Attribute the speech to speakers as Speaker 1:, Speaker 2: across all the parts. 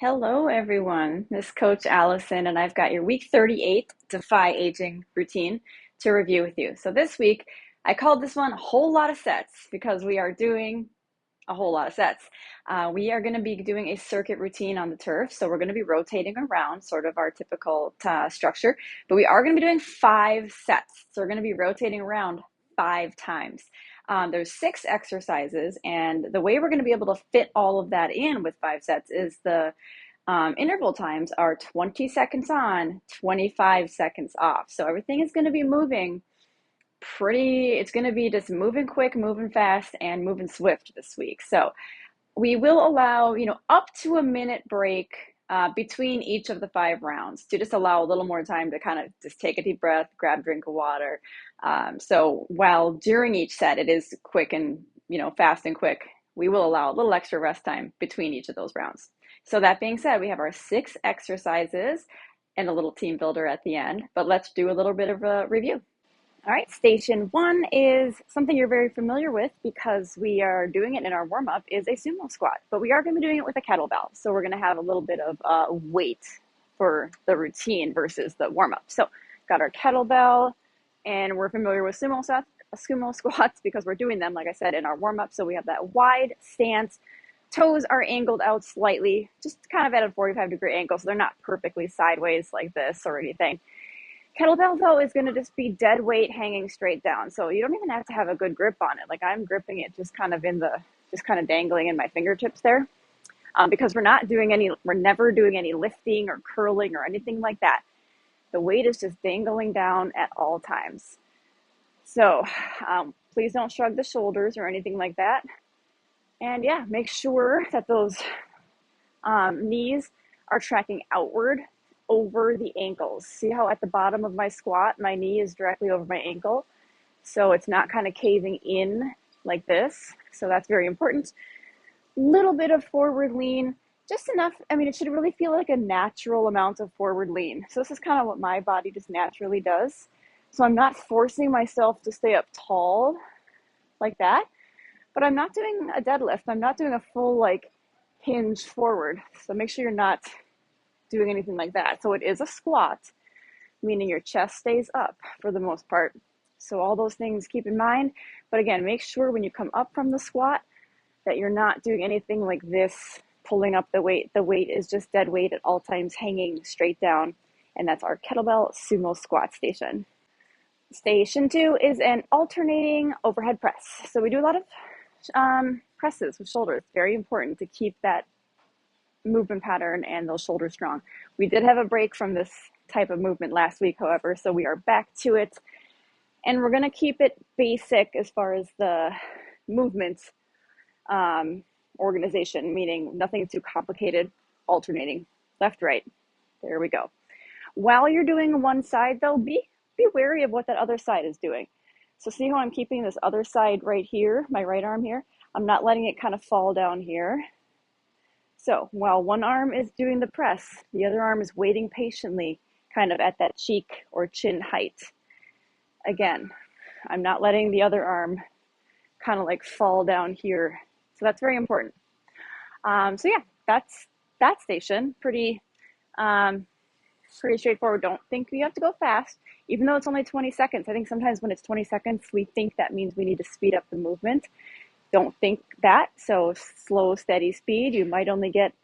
Speaker 1: Hello, everyone. This is Coach Allison, and I've got your week 38 Defy Aging routine to review with you. So, this week, I called this one a whole lot of sets because we are doing a whole lot of sets. We are going to be doing a circuit routine on the turf. So, we're going to be rotating around sort of our typical structure, but we are going to be doing 5 sets. So, we're going to be rotating around 5 times. There's 6 exercises, and the way we're going to be able to fit all of that in with 5 sets is the interval times are 20 seconds on, 25 seconds off. So everything is going to be moving it's going to be just moving quick, moving fast, and moving swift this week. So we will allow, up to a minute break between each of the 5 rounds to just allow a little more time to kind of just take a deep breath, grab a drink of water. So while during each set it is quick and, fast and quick, we will allow a little extra rest time between each of those rounds. So that being said, we have our 6 exercises and a little team builder at the end, but let's do a little bit of a review. All right, station 1 is something you're very familiar with because we are doing it in our warm-up is a sumo squat, but we are going to be doing it with a kettlebell. So we're going to have a little bit of weight for the routine versus the warm-up. So got our kettlebell, and we're familiar with sumo squats because we're doing them, like I said, in our warm-up. So we have that wide stance. Toes are angled out slightly, just kind of at a 45-degree angle, so they're not perfectly sideways like this or anything. Kettlebell, though, is going to just be dead weight hanging straight down. So you don't even have to have a good grip on it. Like I'm gripping it just kind of dangling in my fingertips there. Because we're never doing any lifting or curling or anything like that. The weight is just dangling down at all times. So please don't shrug the shoulders or anything like that. And yeah, make sure that those knees are tracking outward over the ankles. See how at the bottom of my squat, my knee is directly over my ankle. So it's not kind of caving in like this. So that's very important. Little bit of forward lean, just enough. I mean, it should really feel like a natural amount of forward lean. So this is kind of what my body just naturally does. So I'm not forcing myself to stay up tall like that, but I'm not doing a deadlift. I'm not doing a full hinge forward. So make sure you're not doing anything like that. So it is a squat, meaning your chest stays up for the most part. So all those things keep in mind. But again, make sure when you come up from the squat that you're not doing anything like this, pulling up the weight. The weight is just dead weight at all times, hanging straight down. And that's our kettlebell sumo squat station. Station 2 is an alternating overhead press. So we do a lot of presses with shoulders. Very important to keep that movement pattern and those shoulders strong. We did have a break from this type of movement last week, however, so we are back to it. And we're going to keep it basic as far as the movement organization, meaning nothing too complicated, alternating left, right. There we go. While you're doing one side, though, be wary of what that other side is doing. So see how I'm keeping this other side right here, my right arm here? I'm not letting it kind of fall down here. So while one arm is doing the press, the other arm is waiting patiently, kind of at that cheek or chin height. Again, I'm not letting the other arm kind of fall down here. So that's very important. So yeah, that's that station. Pretty straightforward. Don't think you have to go fast, even though it's only 20 seconds. I think sometimes when it's 20 seconds, we think that means we need to speed up the movement. Don't think that. So slow, steady speed. You might only get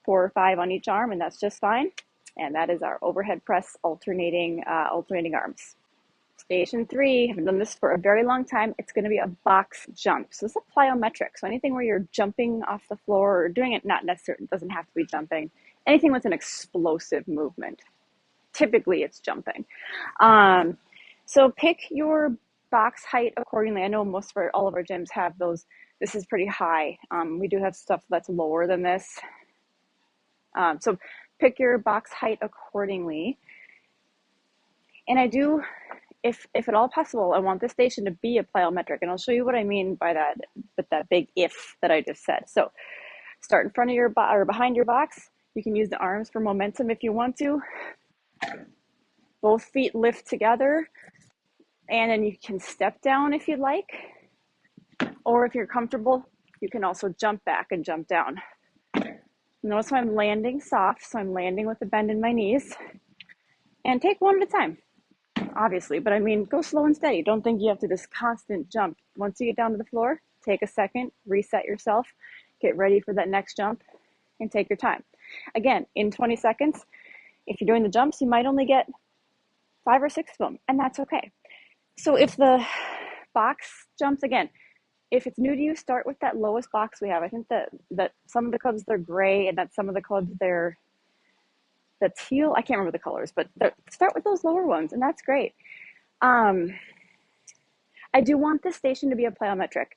Speaker 1: 4 or 5 on each arm, and that's just fine. And that is our overhead press alternating arms. Station 3, I haven't done this for a very long time. It's going to be a box jump. So this is a plyometric. So anything where you're jumping off the floor or doing it, not necessarily, it doesn't have to be jumping. Anything with an explosive movement. Typically it's jumping. So pick your box height accordingly. I know all of our gyms have those. This is pretty high. We do have stuff that's lower than this. So pick your box height accordingly. And I do, if at all possible, I want this station to be a plyometric. And I'll show you what I mean by that, with that big if that I just said. So start in front of your or behind your box. You can use the arms for momentum if you want to. Both feet lift together. And then you can step down if you'd like. Or if you're comfortable, you can also jump back and jump down. Notice I'm landing soft, so I'm landing with a bend in my knees. And take one at a time, obviously, but I mean, go slow and steady. Don't think you have to this constant jump. Once you get down to the floor, take a second, reset yourself, get ready for that next jump, and take your time. Again, in 20 seconds, if you're doing the jumps, you might only get 5 or 6 of them, and that's okay. So if the box jumps, again, if it's new to you, start with that lowest box we have. I think that some of the clubs, they're gray, and that some of the clubs, they're the teal. I can't remember the colors, but start with those lower ones, and that's great. I do want this station to be a plyometric.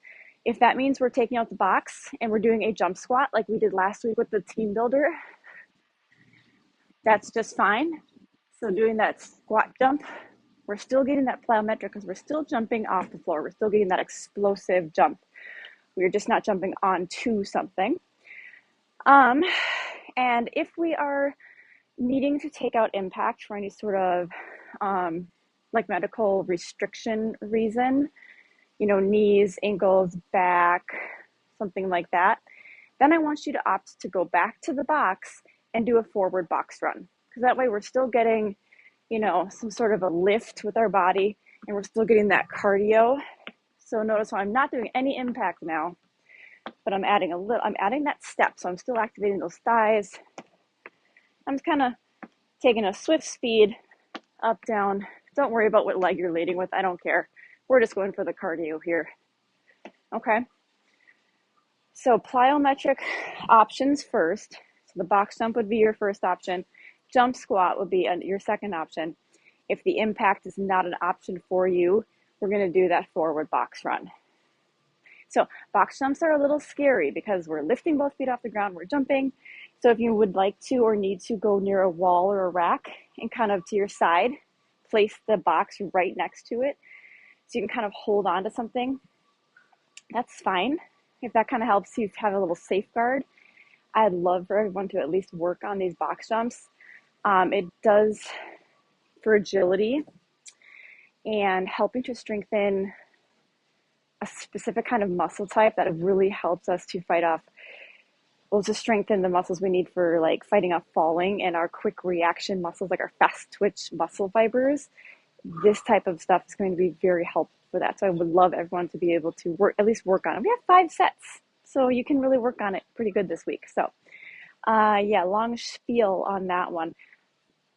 Speaker 1: If that means we're taking out the box and we're doing a jump squat like we did last week with the team builder, that's just fine. So doing that squat jump, we're still getting that plyometric because we're still jumping off the floor. We're still getting that explosive jump. We're just not jumping onto something. And if we are needing to take out impact for any sort of like medical restriction reason, knees, ankles, back, something like that, then I want you to opt to go back to the box and do a forward box run. Because that way we're still getting, some sort of a lift with our body, and we're still getting that cardio. So notice how I'm not doing any impact now, but I'm adding that step. So I'm still activating those thighs. I'm just kind of taking a swift speed up, down. Don't worry about what leg you're leading with. I don't care. We're just going for the cardio here. Okay. So plyometric options first. So the box jump would be your first option. Jump squat would be your second option. If the impact is not an option for you, we're going to do that forward box run. So box jumps are a little scary because we're lifting both feet off the ground, we're jumping. So if you would like to or need to go near a wall or a rack and kind of to your side, place the box right next to it so you can kind of hold on to something, that's fine. If that kind of helps you have a little safeguard, I'd love for everyone to at least work on these box jumps. It does for agility and helping to strengthen a specific kind of muscle type that really helps us to fight off, to strengthen the muscles we need for like fighting off falling and our quick reaction muscles, like our fast twitch muscle fibers. This type of stuff is going to be very helpful for that. So I would love everyone to be able to at least work on it. We have 5 sets, so you can really work on it pretty good this week. So long spiel on that one.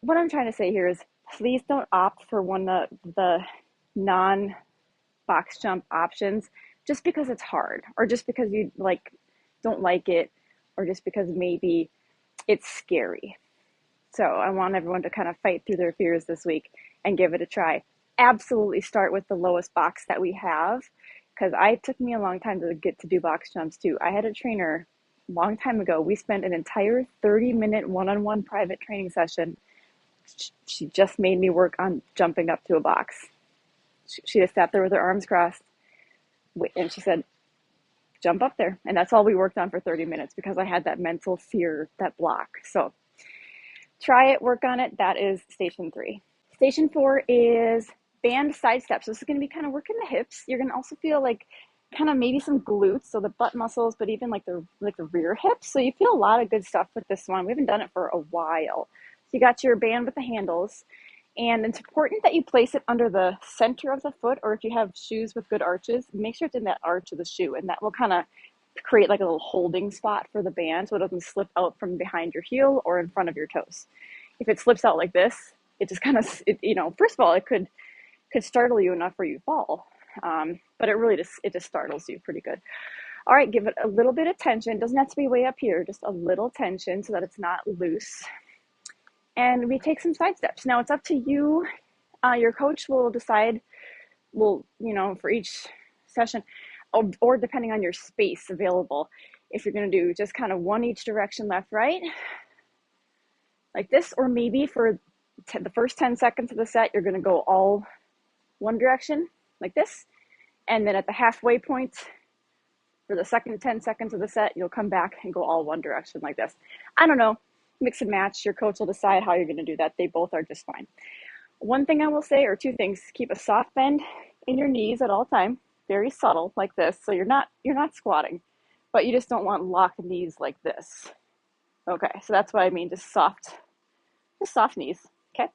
Speaker 1: What I'm trying to say here is please don't opt for one of the non-box jump options just because it's hard, or just because you don't like it, or just because maybe it's scary. So I want everyone to kind of fight through their fears this week and give it a try. Absolutely start with the lowest box that we have, because it took me a long time to get to do box jumps too. I had a trainer a long time ago. We spent an entire 30-minute one-on-one private training session. She just made me work on jumping up to a box. She just sat there with her arms crossed, and she said, jump up there. And that's all we worked on for 30 minutes because I had that mental fear, that block. So try it, work on it. That is station 3. Station 4 is band side steps. So this is going to be kind of working the hips. You're going to also feel like kind of maybe some glutes, so the butt muscles, but even like the rear hips. So you feel a lot of good stuff with this one. We haven't done it for a while. So you got your band with the handles, and it's important that you place it under the center of the foot, or if you have shoes with good arches, make sure it's in that arch of the shoe, and that will kind of create like a little holding spot for the band so it doesn't slip out from behind your heel or in front of your toes. If it slips out like this, it just kind of, first of all, it could startle you enough where you fall. But it just startles you pretty good. All right, give it a little bit of tension. It doesn't have to be way up here, just a little tension so that it's not loose. And we take some side steps. Now it's up to you. Your coach will decide, for each session, or depending on your space available, if you're going to do just kind of one each direction, left, right, like this, or maybe for the first 10 seconds of the set, you're going to go all one direction like this. And then at the halfway point for the second 10 seconds of the set, you'll come back and go all one direction like this. I don't know, mix and match. Your coach will decide how you're going to do that. They both are just fine. One thing I will say, or 2 things, keep a soft bend in your knees at all time, very subtle like this. So you're not squatting, but you just don't want locked knees like this. Okay, so that's what I mean, just soft knees. Okay.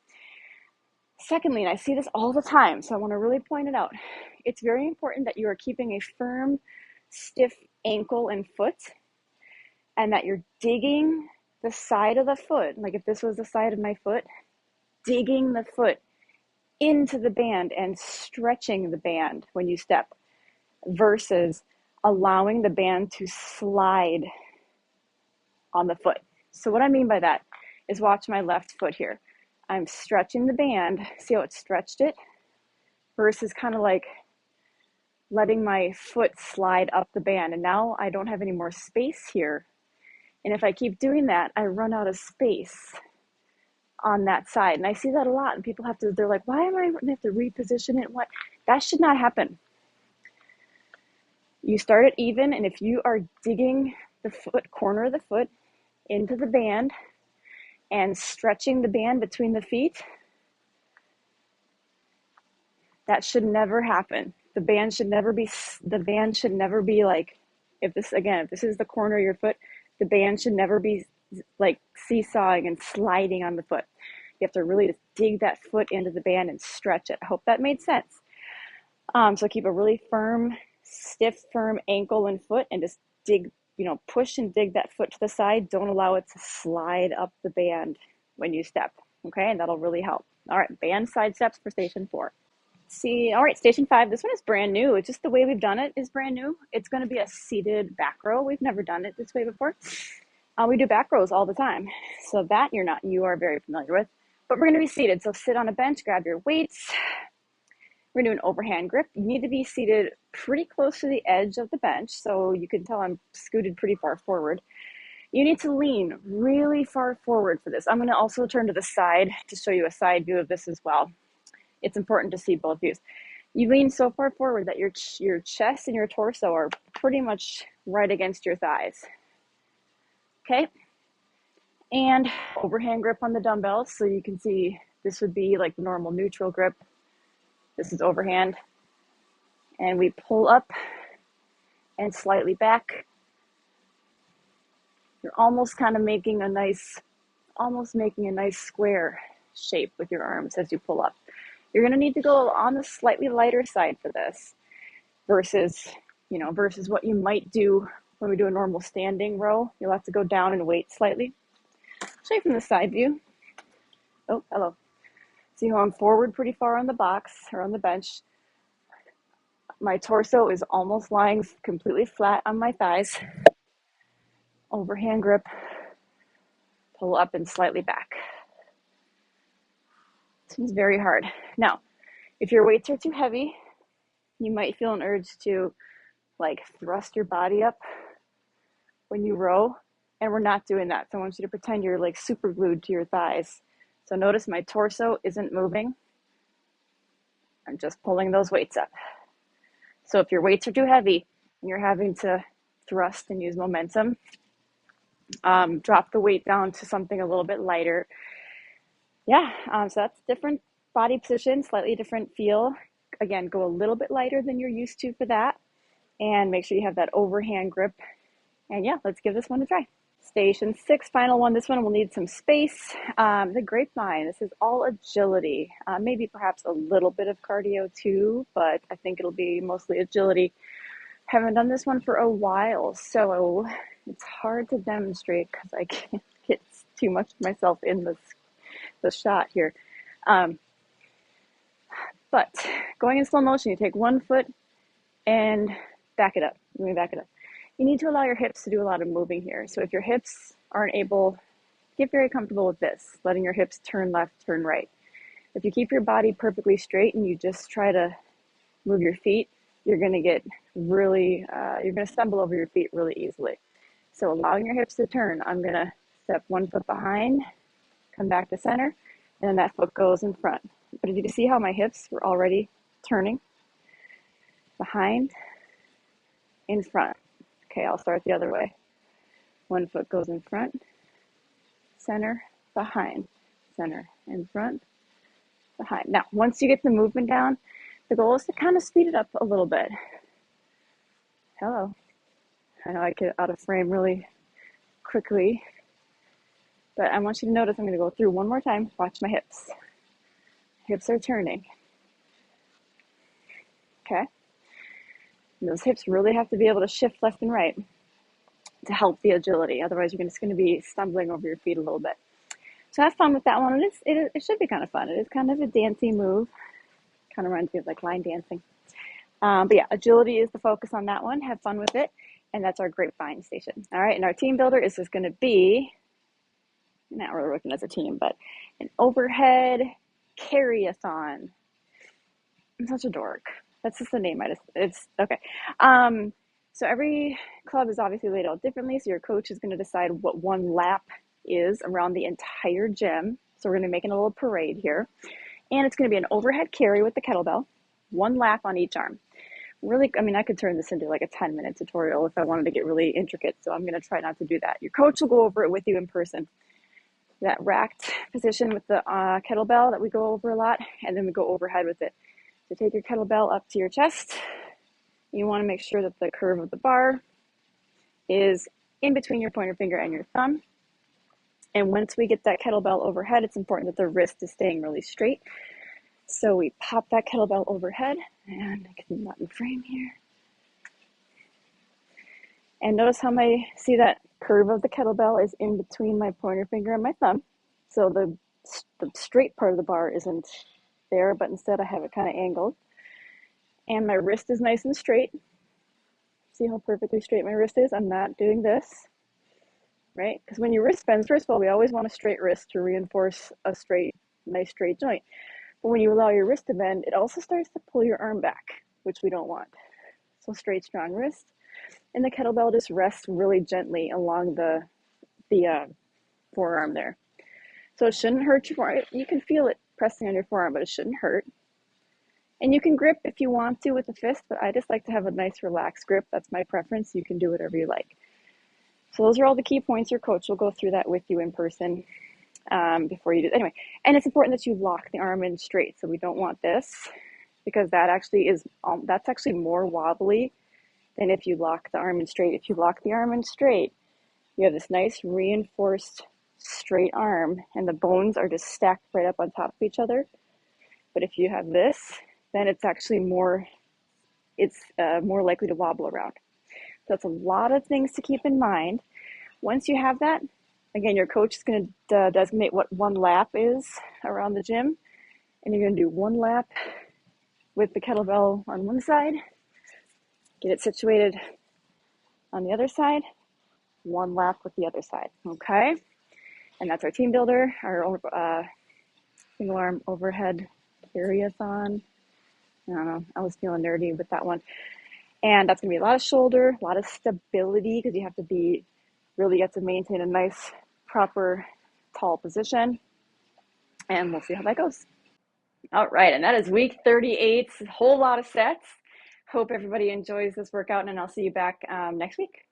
Speaker 1: Secondly, and I see this all the time, so I want to really point it out. It's very important that you are keeping a firm, stiff ankle and foot, and that you're digging the side of the foot. Like if this was the side of my foot, digging the foot into the band and stretching the band when you step versus allowing the band to slide on the foot. So what I mean by that is watch my left foot here. I'm stretching the band. See how it stretched it? Versus kind of like letting my foot slide up the band. And now I don't have any more space here. And if I keep doing that, I run out of space on that side. And I see that a lot. And people they're like, why am I going to have to reposition it? What? That should not happen. You start it even. And if you are digging the corner of the foot into the band and stretching the band between the feet, that should never happen. The band should never be like, if this is the corner of your foot, the band should never be like seesawing and sliding on the foot. You have to really just dig that foot into the band and stretch it. I hope that made sense. So keep a really stiff, firm ankle and foot and just dig, push and dig that foot to the side. Don't allow it to slide up the band when you step. Okay, and that'll really help. All right, band side steps for station 4. All right, station 5, this one is brand new. It's just the way we've done it is brand new. It's going to be a seated back row. We've never done it this way before. We do back rows all the time. So that you are very familiar with, but we're going to be seated. So sit on a bench, grab your weights. We're going to do an overhand grip. You need to be seated pretty close to the edge of the bench. So you can tell I'm scooted pretty far forward. You need to lean really far forward for this. I'm going to also turn to the side to show you a side view of this as well. It's important to see both views. You lean so far forward that your chest and your torso are pretty much right against your thighs. Okay? And overhand grip on the dumbbells. So you can see this would be like normal neutral grip. This is overhand. And we pull up and slightly back. You're almost kind of making a nice square shape with your arms as you pull up. You're going to need to go on the slightly lighter side for this versus what you might do when we do a normal standing row. You'll have to go down and weight slightly. Show you from the side view. Oh, hello. See how I'm forward pretty far on the box or on the bench. My torso is almost lying completely flat on my thighs. Overhand grip. Pull up and slightly back. Seems very hard. Now, if your weights are too heavy, you might feel an urge to like thrust your body up when you row, and we're not doing that. So I want you to pretend you're like super glued to your thighs. So notice my torso isn't moving. I'm just pulling those weights up. So if your weights are too heavy and you're having to thrust and use momentum, drop the weight down to something a little bit lighter. So that's different body position, slightly different feel. Again, go a little bit lighter than you're used to for that. And make sure you have that overhand grip. And let's give this one a try. Station 6, final one. This one will need some space. The grapevine, this is all agility. Maybe perhaps a little bit of cardio too, but I think it'll be mostly agility. Haven't done this one for a while, so it's hard to demonstrate because I can't get too much of myself in the shot here. But going in slow motion, you take one foot and back it up. Let me back it up. You need to allow your hips to do a lot of moving here. So if your hips aren't able, get very comfortable with this, letting your hips turn left, turn right. If you keep your body perfectly straight and you just try to move your feet, you're going to get you're going to stumble over your feet really easily. So allowing your hips to turn, I'm going to step one foot behind, come back to center, and then that foot goes in front. But did you see how my hips were already turning? Behind, in front. Okay, I'll start the other way. One foot goes in front, center, behind, center, in front, behind. Now, once you get the movement down, the goal is to kind of speed it up a little bit. Hello. I know I get out of frame really quickly. But I want you to notice I'm going to go through one more time. Watch my hips. Hips are turning. Okay? And those hips really have to be able to shift left and right to help the agility. Otherwise, you're just going to be stumbling over your feet a little bit. So have fun with that one. It should be kind of fun. It is kind of a dancey move. Kind of reminds me of like line dancing. But yeah, agility is the focus on that one. Have fun with it. And that's our grapevine station. All right, and our team builder is just going to be, not really working as a team, but an overhead carry-a-thon. I'm such a dork. That's just the name. It's okay. So every club is obviously laid out differently. So your coach is going to decide what one lap is around the entire gym. So we're going to be making a little parade here. And it's going to be an overhead carry with the kettlebell, one lap on each arm. Really, I mean, I could turn this into like a 10-minute tutorial if I wanted to get really intricate. So I'm going to try not to do that. Your coach will go over it with you in person. That racked position with the kettlebell that we go over a lot, and then we go overhead with it. So take your kettlebell up to your chest. You want to make sure that the curve of the bar is in between your pointer finger and your thumb. And once we get that kettlebell overhead, it's important that the wrist is staying really straight. So we pop that kettlebell overhead, and I can not in frame here. And notice how see that curve of the kettlebell is in between my pointer finger and my thumb. So the straight part of the bar isn't there, but instead I have it kind of angled. And my wrist is nice and straight. See how perfectly straight my wrist is? I'm not doing this, right? Because when your wrist bends, first of all, we always want a straight wrist to reinforce a nice straight joint. But when you allow your wrist to bend, it also starts to pull your arm back, which we don't want. So straight, strong wrist. And the kettlebell just rests really gently along the forearm there. So it shouldn't hurt your forearm. You can feel it pressing on your forearm, but it shouldn't hurt. And you can grip if you want to with a fist, but I just like to have a nice relaxed grip. That's my preference. You can do whatever you like. So those are all the key points. Your coach will go through that with you in person before you do. Anyway, and it's important that you lock the arm in straight. So we don't want this because that's actually more wobbly than if you lock the arm in straight. If you lock the arm in straight, you have this nice reinforced straight arm, and the bones are just stacked right up on top of each other. But if you have this, then it's actually more likely to wobble around. So it's a lot of things to keep in mind. Once you have that, again, your coach is going to designate what one lap is around the gym, and you're going to do one lap with the kettlebell on one side, get it situated on the other side, one lap with the other side, okay? And that's our team builder, our single arm overhead carry-a-thon. I don't know, I was feeling nerdy with that one. And that's going to be a lot of shoulder, a lot of stability, because you have to maintain a nice, proper, tall position. And we'll see how that goes. All right, and that is week 38, a whole lot of sets. Hope everybody enjoys this workout, and I'll see you back next week.